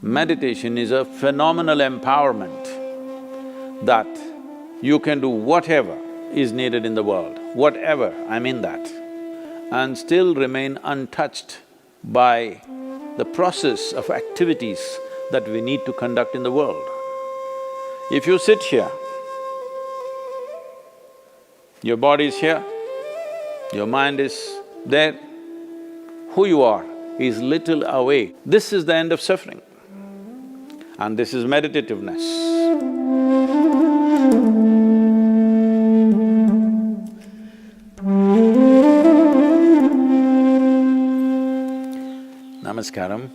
Meditation is a phenomenal empowerment that you can do whatever is needed in the world, whatever, I mean that, and still remain untouched by the process of activities that we need to conduct in the world. If you sit here, your body is here, your mind is there, who you are is little away. This is the end of suffering, and this is meditativeness. Namaskaram.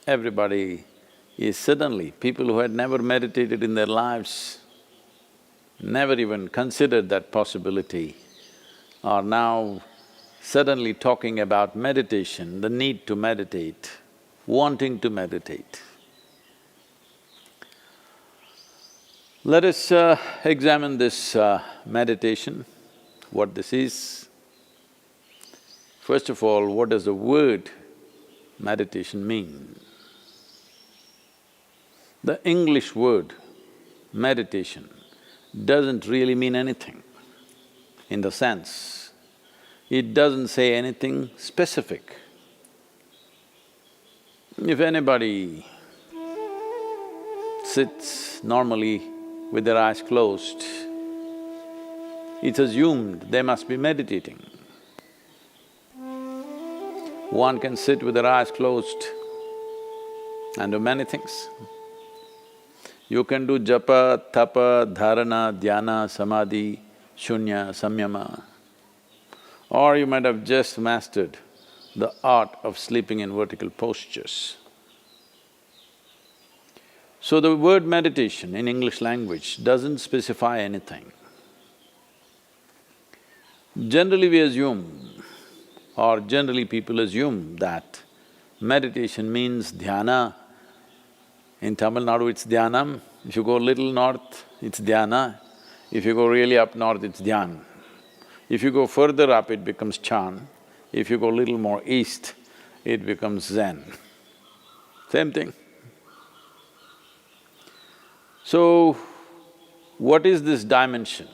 Everybody is suddenly, people who had never meditated in their lives, never even considered that possibility, are now suddenly talking about meditation, the need to meditate, wanting to meditate. Let us examine this meditation, what this is. First of all, what does the word meditation mean? The English word meditation doesn't really mean anything, in the sense, it doesn't say anything specific. If anybody sits normally with their eyes closed, it's assumed they must be meditating. One can sit with their eyes closed and do many things. You can do japa, tapa, dharana, dhyana, samadhi, shunya, samyama. Or you might have just mastered the art of sleeping in vertical postures. So the word meditation in English language doesn't specify anything. Generally we assume, or generally people assume that meditation means dhyana. In Tamil Nadu it's dhyanam, if you go little north, it's dhyana, if you go really up north, it's dhyan. If you go further up, it becomes chan, if you go little more east, it becomes zen. Same thing. So, what is this dimension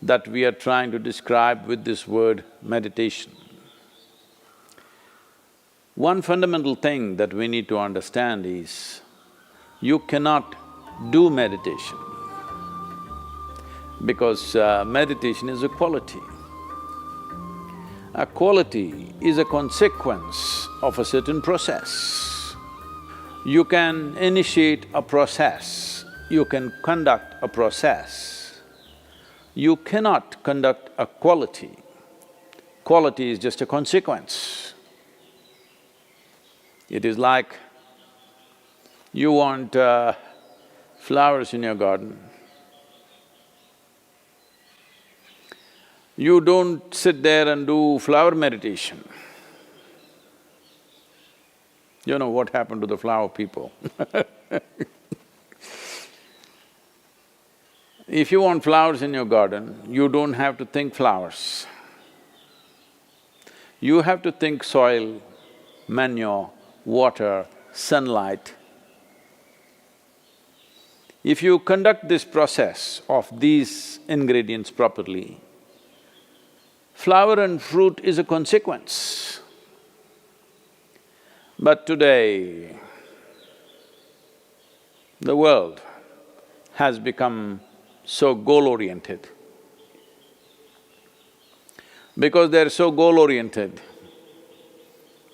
that we are trying to describe with this word meditation? One fundamental thing that we need to understand is, you cannot do meditation because meditation is a quality. A quality is a consequence of a certain process. You can initiate a process, you can conduct a process. You cannot conduct a quality. Quality is just a consequence. It is like you want flowers in your garden. You don't sit there and do flower meditation. You know what happened to the flower people If you want flowers in your garden, you don't have to think flowers. You have to think soil, manure, water, sunlight. If you conduct this process of these ingredients properly, flower and fruit is a consequence. But today, the world has become so goal-oriented. Because they're so goal-oriented,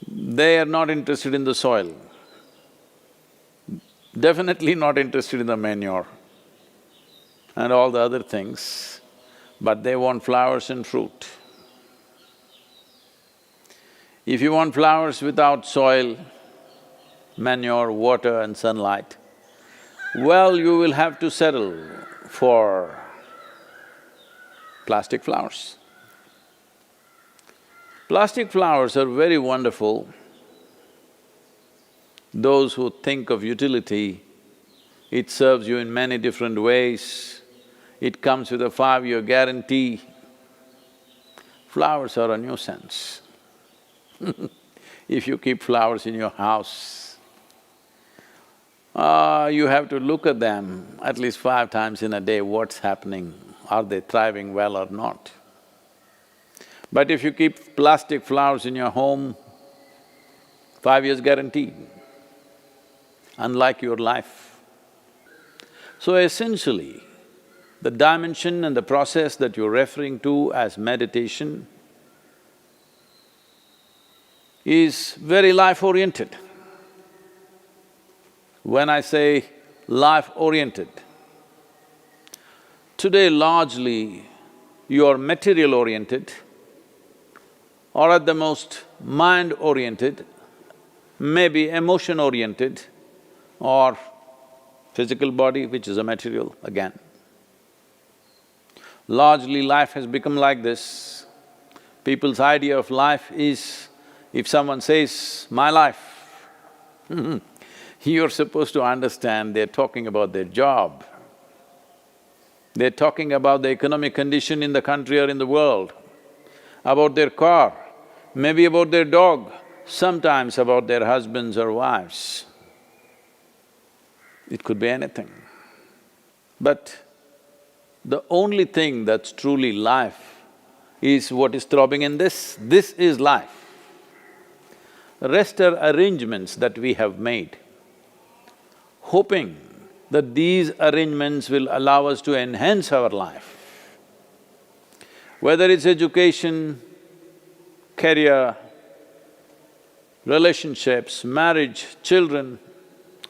they are not interested in the soil, definitely not interested in the manure and all the other things, but they want flowers and fruit. If you want flowers without soil, manure, water and sunlight, well, you will have to settle for plastic flowers. Plastic flowers are very wonderful. Those who think of utility, it serves you in many different ways. It comes with a 5-year guarantee. Flowers are a nuisance. If you keep flowers in your house, you have to look at them at least 5 times in a day, what's happening, are they thriving well or not? But if you keep plastic flowers in your home, 5 years guaranteed, unlike your life. So essentially, the dimension and the process that you're referring to as meditation is very life-oriented. When I say life-oriented, today largely you're material-oriented or at the most mind-oriented, maybe emotion-oriented or physical body, which is a material again. Largely life has become like this. People's idea of life is, if someone says, "my life," you're supposed to understand they're talking about their job. They're talking about the economic condition in the country or in the world, about their car, maybe about their dog, sometimes about their husbands or wives. It could be anything. But the only thing that's truly life is what is throbbing in this. This is life. The rest are arrangements that we have made, hoping that these arrangements will allow us to enhance our life. Whether it's education, career, relationships, marriage, children,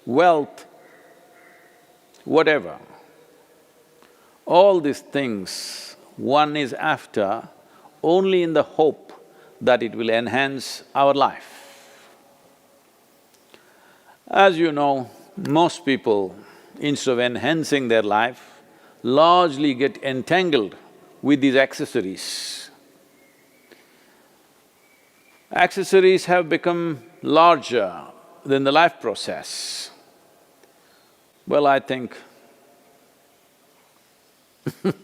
wealth, whatever. All these things one is after only in the hope that it will enhance our life. As you know, most people, instead of enhancing their life, largely get entangled with these accessories. Accessories have become larger than the life process. Well, I think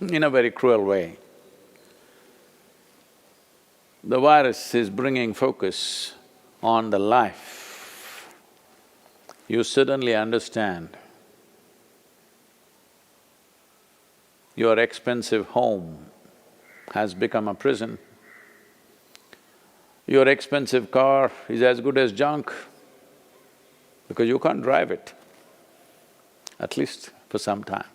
in a very cruel way, the virus is bringing focus on the life. You suddenly understand your expensive home has become a prison. Your expensive car is as good as junk because you can't drive it, at least for some time.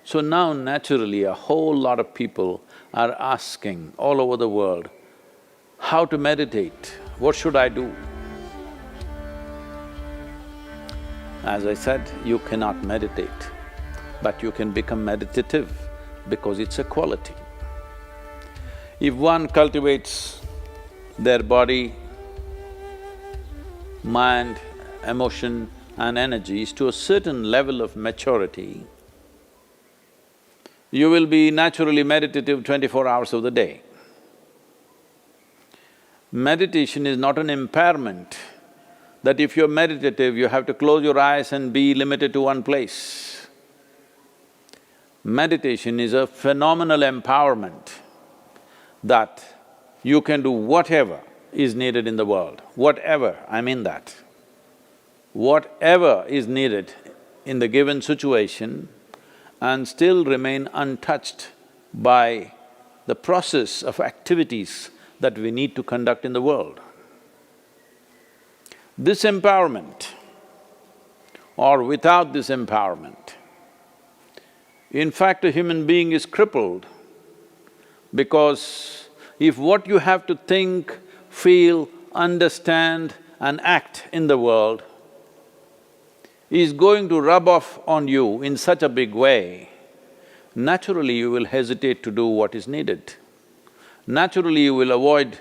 So now naturally a whole lot of people are asking all over the world, how to meditate, what should I do? As I said, you cannot meditate, but you can become meditative because it's a quality. If one cultivates their body, mind, emotion and energies to a certain level of maturity, you will be naturally meditative 24 hours of the day. Meditation is not an impairment that if you're meditative, you have to close your eyes and be limited to one place. Meditation is a phenomenal empowerment that you can do whatever is needed in the world, whatever, I mean that. Whatever is needed in the given situation and still remain untouched by the process of activities that we need to conduct in the world. This empowerment or without this empowerment, in fact a human being is crippled because if what you have to think, feel, understand and act in the world is going to rub off on you in such a big way, naturally you will hesitate to do what is needed. Naturally you will avoid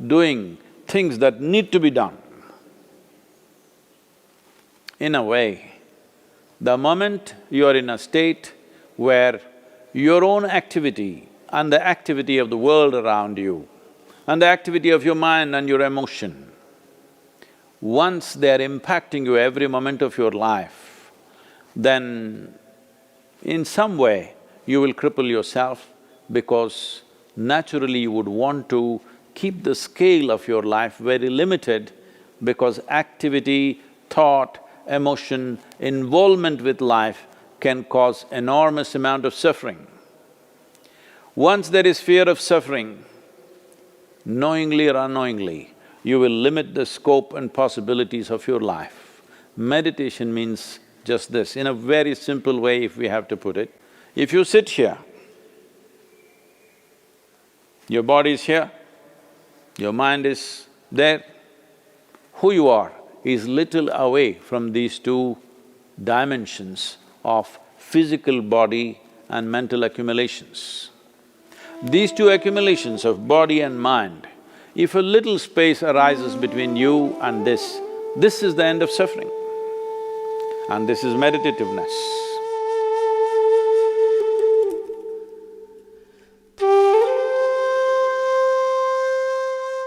doing things that need to be done. In a way, the moment you are in a state where your own activity and the activity of the world around you and the activity of your mind and your emotion, once they are impacting you every moment of your life, then in some way you will cripple yourself because naturally you would want to keep the scale of your life very limited because activity, thought, emotion, involvement with life can cause enormous amount of suffering. Once there is fear of suffering, knowingly or unknowingly, you will limit the scope and possibilities of your life. Meditation means just this, in a very simple way if we have to put it. If you sit here, your body is here, your mind is there, who you are is little away from these two dimensions of physical body and mental accumulations. These two accumulations of body and mind, if a little space arises between you and this is the end of suffering. And this is meditativeness.